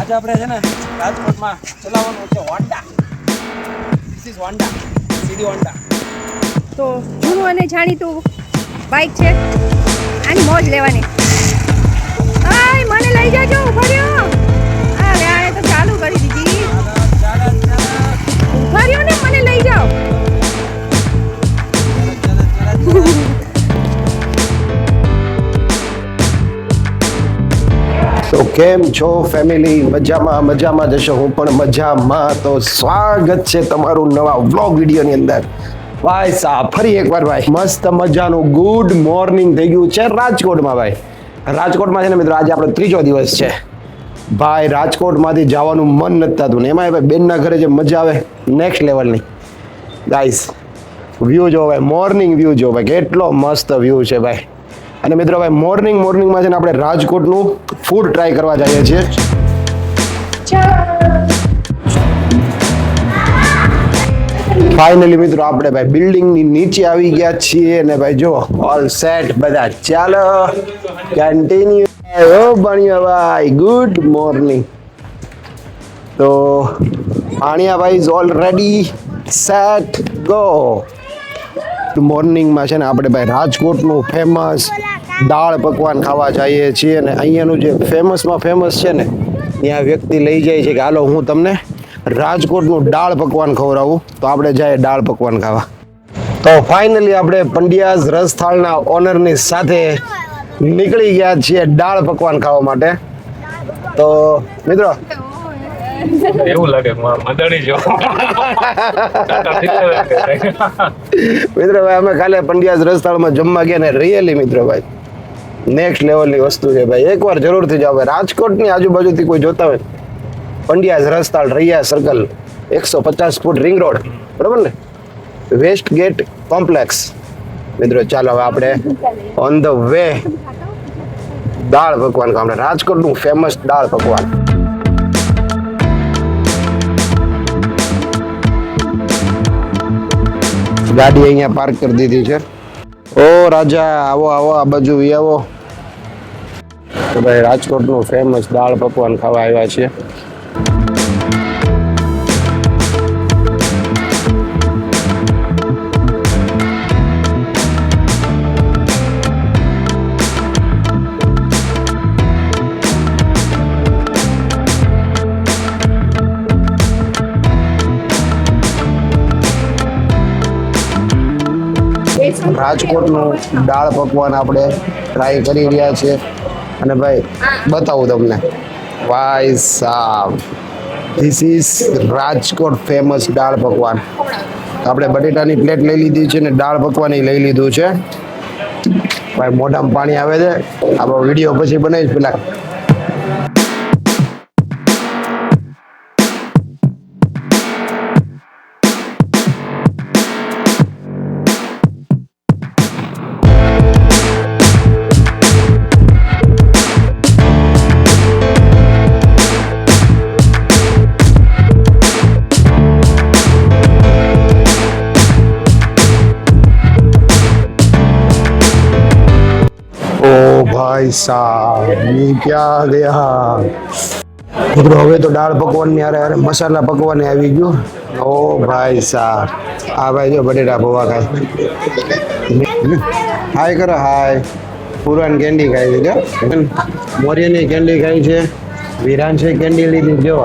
આજે આપણે છે ને રાજકોટમાં ચલાવવાનું છે હોન્ડા. ધીસ ઇઝ હોન્ડા, સીધી હોન્ડા. તો જૂનું અને જાણીતું બાઇક છે, આની મોજ લેવાની. આય મને લઈ જાજો, ઉભા રહ્યો. અરે આને તો ચાલુ કરી દીધી. ઉભા રહ્યો ને, મને લઈ જાઓ. તો કેમ છો ફેમિલી? મજામાં જશો, હું પણ મજામાં. તો સ્વાગત છે તમારું નવા વ્લોગ વિડીયોની અંદર. ભાઈ સાહેબ ફરી એકવાર ભાઈ મસ્ત મજાનું ગુડ મોર્નિંગ થઈ ગયું છે રાજકોટમાં. ભાઈ રાજકોટમાં છે ને મિત્રો, આજે આપણો ત્રીજો દિવસ છે ભાઈ. રાજકોટમાંથી જવાનું મન નથી થતું ને એમાં ભાઈ બેનના ઘરે જે મજા આવે નેક્સ્ટ લેવલની. ગાઈસ વ્યૂ જો ભાઈ, મોર્નિંગ વ્યૂ જો ભાઈ, કેટલો મસ્ત વ્યૂ છે ભાઈ. અને મિત્રો ભાઈ મોર્નિંગમાં છે ને આપણે રાજકોટનું ફૂડ ટ્રાય કરવા જઈએ છીએ. ફાઇનલી મિત્રો આપણે ભાઈ બિલ્ડિંગની નીચે આવી ગયા છીએ ને ભાઈ જો ઓલ સેટ બધા. ચાલો કન્ટિન્યુ. ઓ બણિયા ભાઈ, ગુડ મોર્નિંગ. તો પાણીયા ભાઈ ઇઝ ઓલરેડી સેટ, ગો. મોર્નિંગમાં છે ને આપણે ભાઈ રાજકોટનું ફેમસ દાળ પકવાન ખાવા જઈએ છીએ. અને અહીંયાનું જે ફેમસમાં ફેમસ છે ને ત્યાં વ્યક્તિ લઈ જાય છે કે હાલો હું તમને રાજકોટનું દાળ પકવાન ખવડાવું. તો આપણે જઈએ દાળ પકવાન ખાવા. તો ફાઇનલી આપણે પંડ્યાઝ રસથાળના ઓનરની સાથે નીકળી ગયા છીએ દાળ પકવાન ખાવા માટે. તો મિત્રો એવું લાગે મદણી જો મિત્રો ભાઈ અમે કાલે પંડ્યાઝ રસથાળમાં જમવા ગયા ને રિયલી મિત્રો ભાઈ નેક્સ્ટ લેવલની વસ્તુ છે ભાઈ. એકવાર જરૂરથી જાઓ ભાઈ. રાજકોટની આજુબાજુથી કોઈ જોતા હોય, Pandya's Rasthal, Raiya circle, 150 foot ring road, બરાબર ને, વેસ્ટ ગેટ કોમ્પ્લેક્સ. મિત્રો ચાલો હવે આપણે ઓન ધ વે દાળ પકવાન ખાવા. રાજકોટનું ફેમસ દાળ પકવાન. ગાડી અહીંયા પાર્ક કરી દીધી છે. ઓ રાજા આવો આવો, આ બાજુ આવો. તો ભાઈ રાજકોટનું ફેમસ દાળ પકવાન ખાવા આવ્યા છે. રાજકોટનું દાળ પકવાન આપણે ટ્રાય કરી રહ્યા છીએ. અને ભાઈ બતાવું તમને, ભાઈ સાહેબ ધીસ ઇઝ રાજકોટ ફેમસ દાળ પકવાન. આપણે બટેટાની પ્લેટ લઈ લીધી છે ને દાળ પકવાન લઈ લીધું છે. ભાઈ મોઢામાં પાણી આવે છે. આપણો વિડીયો પછી બનાવીશ પેલા. ભાઈ સાહેબ ये क्या गया મિત્રો. હવે તો દાળ પકવાન ની અરે મસાલા પકવાન આવી ગયું. ઓ ભાઈ સાહેબ આ ભાઈ જો બટેટા પૌવા ખાય. હાય કરો હાય. પુરાન કેન્ડી ખાય છે, મોરિયાની કેન્ડી ખાય છે, વિરાન છે કેન્ડી લીધી. જો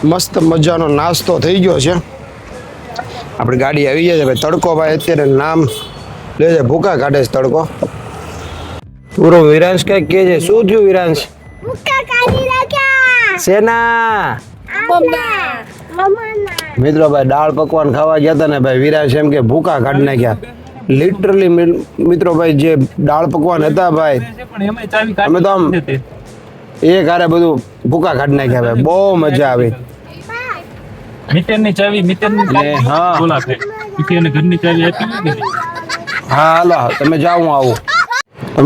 મસ્ત મજાનો નાસ્તો થઈ ગયો છે. આપણી ગાડી આવી જાય છે ભાઈ. તડકો ભાઈ અત્યારે નામ લે છે, ભૂકા કાઢે છે તડકો. પૂરો વિરાંશ કઈ કે છે? શું થયું વિરાંશ? સેના મિત્રો ભાઈ દાળ પકવાન ખાવા ગયા હતા ને ભાઈ, વિરાંશ એમ કે ભૂકા કાઢી નાખ્યા. લિટરલી મિત્રો ભાઈ જે દાળ પકવાન હતા ભાઈ, અમે તો આમ એક હારે બધું ભૂકા કાઢી નાખ્યા ભાઈ. બહુ મજા આવી. મીટરની ચાવી હા ઘરની ચાવી આપી. હા હાલો તમે જાઓ, હું આવું.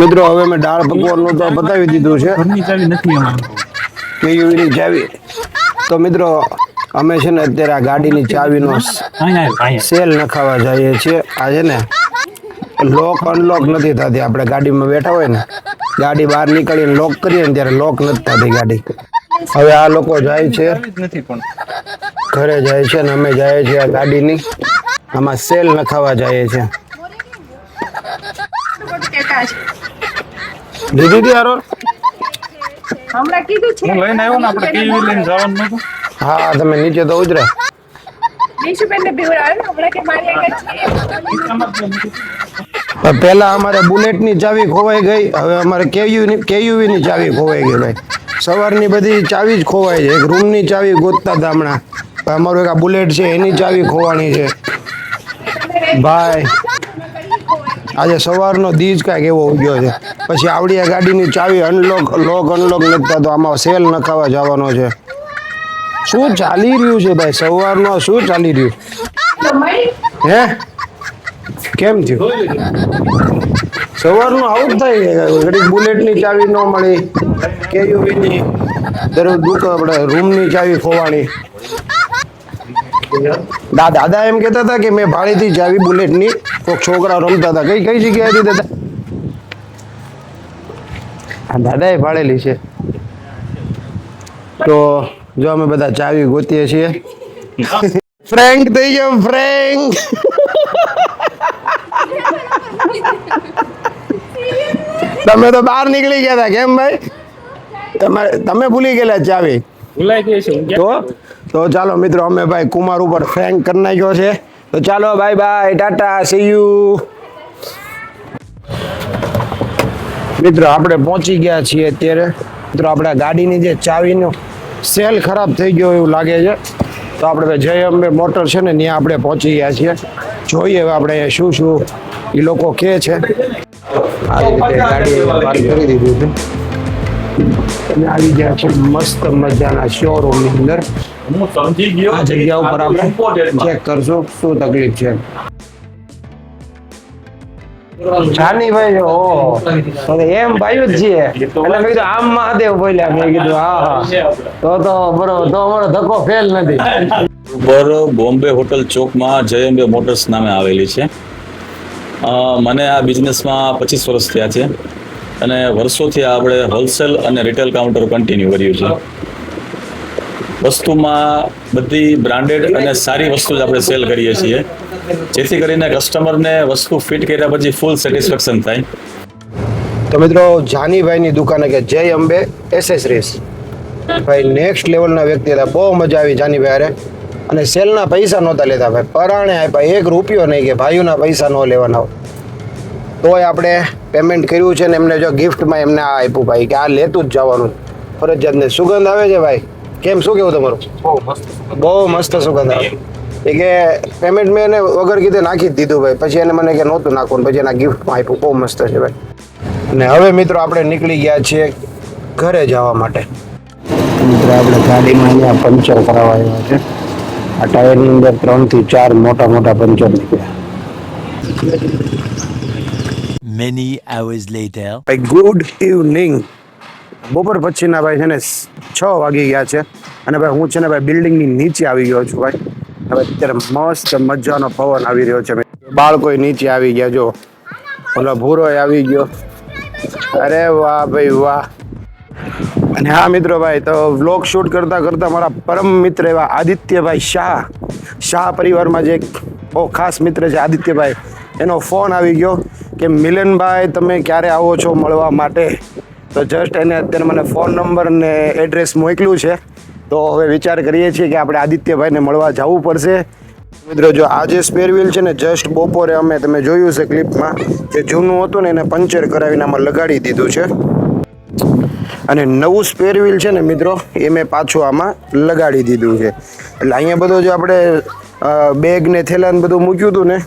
મિત્રો હવે મેં દાળ પકવાનનું તો બતાવી દીધું છે. ઘરની ચાવી નથી અમારે. કેયુની ચાવી. તો મિત્રો અમે છે ને અત્યારે આ ગાડીની ચાવીનો સેલ નખાવા જઈએ છીએ. આ છે ને લોક અનલોક નથી થતી. આપણે ગાડીમાં બેઠા હોય ને, ગાડી બહાર નીકળીને લોક કરીએ ને ત્યારે લોક નથી થતી ગાડી. હવે આ લોકો જાય છે ચાવી જ નથી પણ ઘરે જાય છે ને અમે જાય છે આ ગાડીની આમાં સેલ નખાવા જાય છે દીદી દી હારો હમણાં કીધું છે હું લઈને આવ્યો ને આપણે ટીવી લઈને જવાનું નતું હા તમે નીચે તો ઉતરે નિશુબેનને બીવડાવે ને હમણાં કે મારી આગળ છે. પણ પહેલા અમારે બુલેટની ચાવી ખોવાઈ ગઈ હવે અમારે કેયુવી ની ચાવી ખોવાઈ ગઈ ભાઈ સવારની બધી ચાવી જ ખોવાય છે એક રૂમની ચાવી ગોતતા હતા હમણાં પણ અમારું એક આ બુલેટ છે એની ચાવી ખોવાની છે ભાઈ આજે સવારનો દીજ કાંઈક એવો ઉગ્યો છે પછી આવડી આ ગાડીની ચાવી અનલોક નથી થતો આમાં સેલ નખાવા જવાનો છે શું ચાલી રહ્યું છે ભાઈ સવારનો શું ચાલી રહ્યું હે કેમ થયું સવારનું આવું જ થાય ઘડીક બુલેટની ચાવી ન મળી કેયુવીની દરરોજ આપણે રૂમની ચાવી ખોવાણી દાદા એમ કહેતા હતા કે મેં ભાડેથી ચાવી બુલેટની કોઈક છોકરા રમતા હતા કઈ જગ્યાએ હતી દાદા દાદાએ ભાડેલી છે તો જો અમે બધા ચાવી ગોતીએ છીએ ફ્રેન્ક થઈ ગયો ફ્રેન્ક તમે તો બહાર નીકળી ગયા હતા કેમ ભાઈ તમે ભૂલી ગયેલા ચાવી ભૂલાઈ ગઈ છે હું તો ચાલો મિત્રો અમે ભાઈ કુમાર ઉપર ફ્રેન્ક કરી નાખ્યો છે તો ચાલો bye bye Tata C you મિત્રો આપણે પહોંચી ગયા છીએ અત્યારે મિત્રો આપણા ગાડીની જે ચાવીનો સેલ ખરાબ થઈ ગયો એવું લાગે છે તો આપણે જય અંબે મોટર છે ને ત્યાં આપણે પહોંચી ગયા છીએ જોઈએ હવે આપણે શું એ લોકો કહે છે આ રીતે ગાડી પાર્ક કરી દીધું છે અને આવી ગયા છે મસ્ત મજાના શોરૂમની અંદર હું સમજી ગયો આ જગ્યા ઉપર આપણે ચેક કરશું શું તકલીફ છે જાનીભાઈ તો એમ ભાઈ જ છીએ એટલે મેં કીધું આમ મહાદેવ બોલ્યા મેં કીધું હા તો બરોબર તો અમારો ધક્કો ફેલ નથી ઉપર બોમ્બે હોટલ ચોકમાં જય અંબે મોટર્સ નામે આવેલી છે મને આ બિઝનેસમાં 25 વર્ષ થયા છે અને વર્ષોથી આપણે હોલસેલ અને રિટેલ કાઉન્ટર કન્ટિન્યુ કર્યું છે વસ્તુમાં બધી બ્રાન્ડેડ અને સારી વસ્તુ જ આપણે સેલ કરીએ છીએ જેથી કરીને કસ્ટમરને વસ્તુ ફિટ કર્યા પછી ફૂલ સેટિસ્ફેક્શન થાય તો મિત્રો જાનીભાઈની દુકાને કે જય અંબે એસેસરીઝ ભાઈ નેક્સ્ટ લેવલના વ્યક્તિ હતા બહુ મજા આવી જાનીભાઈ અરે અને સેલના પૈસા નહોતા લેતા ભાઈ પરાણે આપ્યા 1 રૂપિયો નહીં કે ભાઈઓના પૈસા ન લેવાના તોય આપણે પેમેન્ટ કર્યું છે ને એમને જો ગિફ્ટમાં એમને આ આપ્યું ભાઈ કે આ લેતું જ જવાનું ફરજિયાત ને સુગંધ આવે છે ભાઈ કેમ શું કેવું તમારું બહુ મસ્ત સુગંધ આવે એ કે પેમેન્ટ મેં એને વગર કીધે નાખી જ દીધું ભાઈ પછી એને મને કે નહોતું નાખવું પછી એના ગિફ્ટમાં આપ્યું બહુ મસ્ત છે ભાઈ અને હવે મિત્રો આપણે નીકળી ગયા છીએ ઘરે જવા માટે મિત્રો આપણે ગાડીમાં અહીંયા પંચર કરાવવા આવ્યા છે આ ટાયરની અંદર 3 થી 4 મોટા પંચર નીકળ્યા Many hours later. ભાઈ ગુડ ઇવનિંગ બપોર પછીના ભાઈ છે ને 6 વાગી ગયા છે અને ભાઈ હું છે ને ભાઈ બિલ્ડિંગની નીચે આવી ગયો છું ભાઈ હવે અત્યારે મસ્ત મજાનો પવન આવી રહ્યો છે બાળકો નીચે આવી ગયા જો ઓલો ભૂરો આવી ગયો અરે વાહ ભાઈ વાહ અને હા મિત્રો ભાઈ તો વ્લોગ શૂટ કરતા મારા પરમ મિત્ર એવા આદિત્યભાઈ શાહ પરિવારમાં જે એક બહુ ખાસ મિત્ર છે આદિત્યભાઈ એનો ફોન આવી ગયો કે મિલનભાઈ તમે ક્યારે આવો છો મળવા માટે તો જસ્ટ એને અત્યારે મને ફોન નંબર ને એડ્રેસ મોકલ્યું છે તો હવે વિચાર કરીએ છીએ કે આપણે આદિત્યભાઈને મળવા જવું પડશે મિત્રો જો આ જે સ્પેર વ્હીલ છે ને જસ્ટ બપોરે અમે તમે જોયું છે ક્લિપમાં જે જૂનું હતું ને એને પંચર કરાવીને આમાં લગાડી દીધું છે અને નવું સ્પેર વ્હીલ છે ને મિત્રો એ મેં પાછું આમાં લગાડી દીધું છે એટલે અહીંયા બધું જે આપણે બેગ ને થેલા ને બધું મૂક્યું હતું ને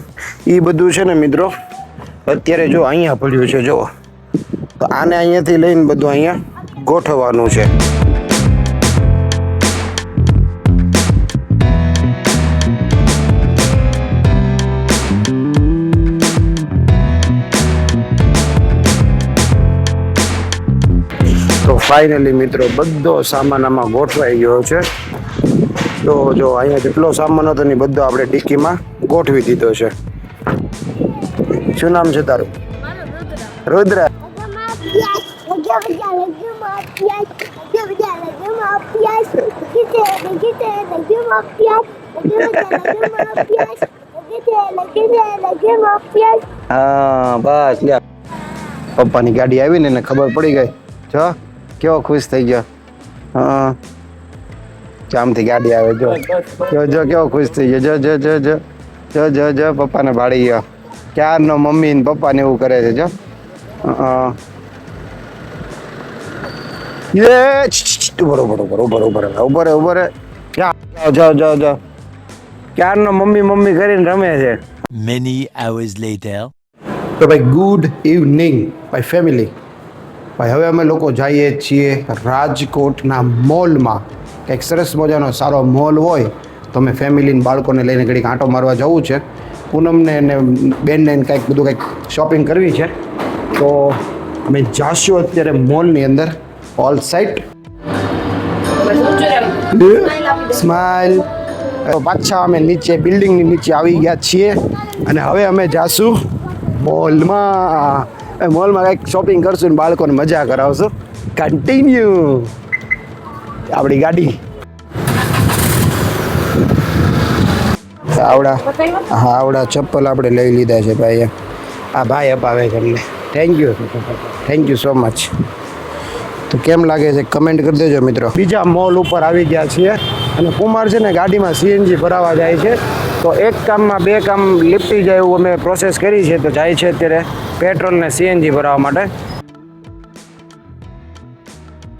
એ બધું છે ને મિત્રો અત્યારે જો અહીંયા પડ્યું છે જો તો આને અહીંયાથી લઈને બધું અહીંયા ગોઠવવાનું છે તો ફાઇનલી મિત્રો બધો સામાન આમાં ગોઠવાઈ ગયો છે તો જો અહીંયા જેટલો સામાન હતો ને બધો આપણે ડિક્કીમાં ગોઠવી દીધો છે શું નામ છે તારું રુદ્ર હા બસ લ્યા પપ્પાની ગાડી આવી ને એને ખબર પડી ગઈ જો કેવો ખુશ થઈ ગયો હા જામથી ગાડી આવે જો જો કેવો ખુશ થઈ ગયો જો પપ્પાને ભાળી ગયો ક્યારનો મમ્મી ને પપ્પાને એવું કરે છે જો ઉભો રે જાઓ ક્યારનો મમ્મી કરીને રમે છે. Many hours later. તો ભાઈ ગુડ ઇવનિંગ ભાઈ ફેમિલી. ભાઈ હવે અમે લોકો જઈએ છીએ રાજકોટના મોલમાં. કંઈક સરસ મજાનો સારો મોલ હોય તો અમે ફેમિલીને બાળકોને લઈને ઘડીક આંટો મારવા જવું છે. પૂનમને અને બેનને કંઈક કંઈક શોપિંગ કરવી છે તો અમે જાશું અત્યારે મોલની અંદર ઓલ સાઇટ. સ્માઇલ. પાછા અમે નીચે બિલ્ડિંગની નીચે આવી ગયા છીએ અને હવે અમે જાશું મોલમાં. મોલમાં કંઈક શોપિંગ કરશું ને બાળકોને મજા કરાવશું. કન્ટિન્યુ આપણી ગાડી આવડા ચપ્પલ આપણે લઈ લીધા છે ભાઈ. આ ભાઈ અપાવે છે અમને. Thank you so much. તો કેમ લાગે છે કમેન્ટ કરી દેજો મિત્રો. બીજા મોલ ઉપર આવી ગયા છીએ અને કુમાર છે ને ગાડીમાં સીએનજી ભરાવા જાય છે તો એક કામમાં બે કામ લીપટી જાય એવું અમે પ્રોસેસ કરી છે. તો જાય છે અત્યારે પેટ્રોલ ને સીએનજી ભરાવા માટે.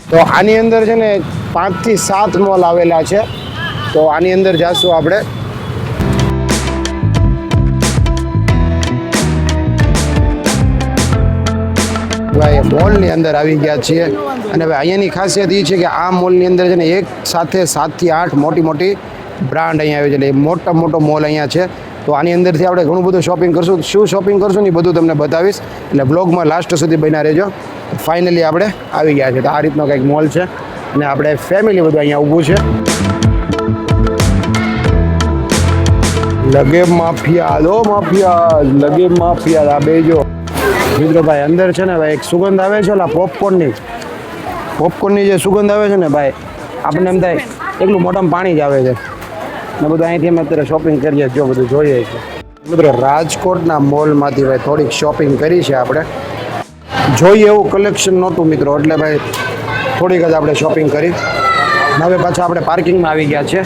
તો આની અંદર છે ને 5 થી 7 મોલ આવેલા છે તો આની અંદર જાશું આપણે. ભાઈ મોલની અંદર આવી ગયા છીએ અને ભાઈ અહીંયાની ખાસિયત એ છે કે આ મોલની અંદર છે ને એક સાથે 7 થી 8 મોટી બ્રાન્ડ અહીંયા આવી છે. એટલે મોટો મોલ અહીંયા છે. તો આની અંદરથી આપણે ઘણું બધું શોપિંગ કરશું. શું શોપિંગ કરશું ને એ બધું તમને બતાવીશ એટલે બ્લોગમાં લાસ્ટ સુધી બન્યા રહેજો. ફાઇનલી આપણે આવી ગયા છે. તો આ રીતનો કંઈક મોલ છે અને આપણે ફેમિલી બધું અહીંયા ઊભું છે. લગે માફિયા આ બે જો મિત્રો ભાઈ અંદર છે ને ભાઈ એક સુગંધ આવે છે ઓલા પોપકોર્નની જે સુગંધ આવે છે ને ભાઈ આપણને એમ થાય એટલું મોઢામાં પાણી જ આવે છે ને બધું અહીંથી અમે અત્યારે શોપિંગ કરીએ જો બધું જોઈએ છે મિત્રો. રાજકોટના મોલમાંથી ભાઈ થોડીક શોપિંગ કરી છે આપણે. જોઈએ એવું કલેક્શન નહોતું મિત્રો એટલે ભાઈ થોડીક જ આપણે શોપિંગ કરી. હવે પાછા આપણે પાર્કિંગમાં આવી ગયા છે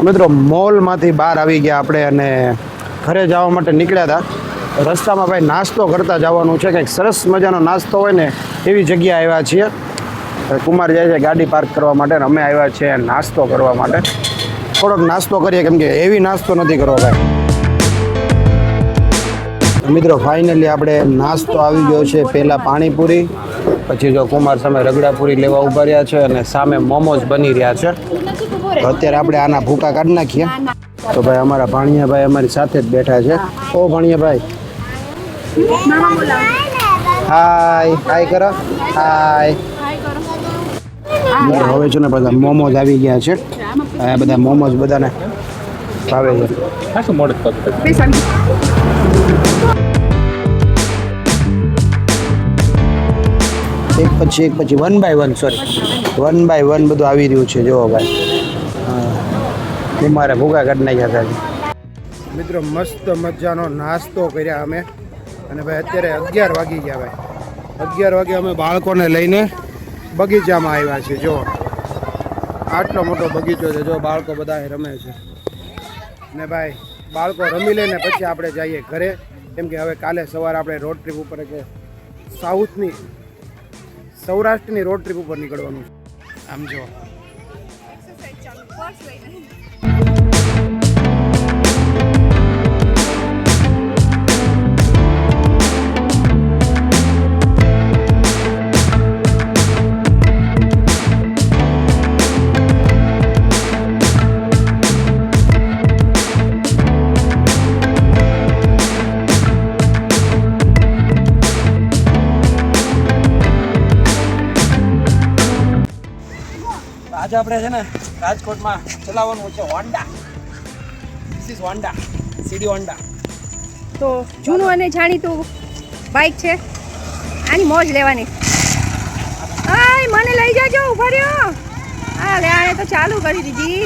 મિત્રો. મોલમાંથી બહાર આવી ગયા આપણે અને ઘરે જવા માટે નીકળ્યા હતા. રસ્તામાં ભાઈ નાસ્તો કરતા જવાનું છે. કંઈક સરસ મજાનો નાસ્તો હોય ને એવી જગ્યાએ આવ્યા છીએ. કુમાર જાય છે ગાડી પાર્ક કરવા માટે અને અમે આવ્યા છીએ નાસ્તો કરવા માટે. થોડોક નાસ્તો કરીએ કેમ કે એવી નાસ્તો નથી કરવો ભાઈ. મિત્રો ફાઇનલી આપણે નાસ્તો આવી ગયો છે. પહેલાં પાણીપુરી, પછી જો કુમાર સામે રગડાપુરી લેવા ઊભા રહ્યા છે અને સામે મોમોઝ બની રહ્યા છે. તો અત્યારે આપણે આના ભૂકા કાઢી નાખીએ. તો ભાઈ અમારા ભાણિયાભાઈ અમારી સાથે જ બેઠા છે. ઓ ભાણિયાભાઈ હાય કરો. હાય. હવે છે ને બધા મોમોઝ આવી ગયા છે. આ બધા મોમોઝ બધાને ભાવે છે. ખાસું મોડું થતું. એક પછી 1 by 1 બધું આવી રહ્યું છે. જુઓ ભાઈ મારે ભૂગા કાઢી નાખ્યા હતા મિત્રો. મસ્ત મજાનો નાસ્તો કર્યા અમે અને ભાઈ અત્યારે 11 વાગી ગયા ભાઈ. 11 વાગે અમે બાળકોને લઈને બગીચામાં આવ્યા છે. જો આટલો મોટો બગીચો છે. જો બાળકો બધા રમે છે ને ભાઈ બાળકો રમી લઈને પછી આપણે જઈએ ઘરે કેમ કે હવે કાલે સવારે આપણે રોડ ટ્રીપ ઉપર કે સૌરાષ્ટ્રની રોડ ટ્રીપ ઉપર નીકળવાનું છે. આમ જો આજે આપણે છે ને રાજકોટમાં ચલાવવાનું છે Honda. This is Honda, CD Honda. તો જૂનું અને જાણીતું બાઇક છે. આની મોજ લેવાની. આય મને લઈ જાજો ઉભા રહ્યો. લે આને તો ચાલુ કરી દીધી.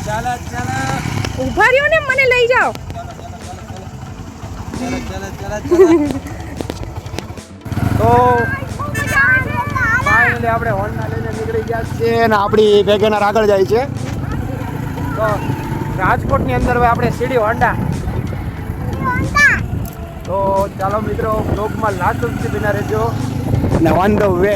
ચાલો ચાલો ઊભા રહ્યો ને, મને લઈ જાઓ. ચાલો ચાલો ચાલો તો ફાઇનલી આપણે હોન્ડા લઈને નીકળી ગયા છીએ અને આપણી વેગેનર આગળ જાય છે. તો રાજકોટની અંદર હવે આપણે સીડી હોન્ડા. તો ચાલો મિત્રો બ્લોગમાં લાસ્ટ સુધી બના રહેજો અને ઓન ધ વે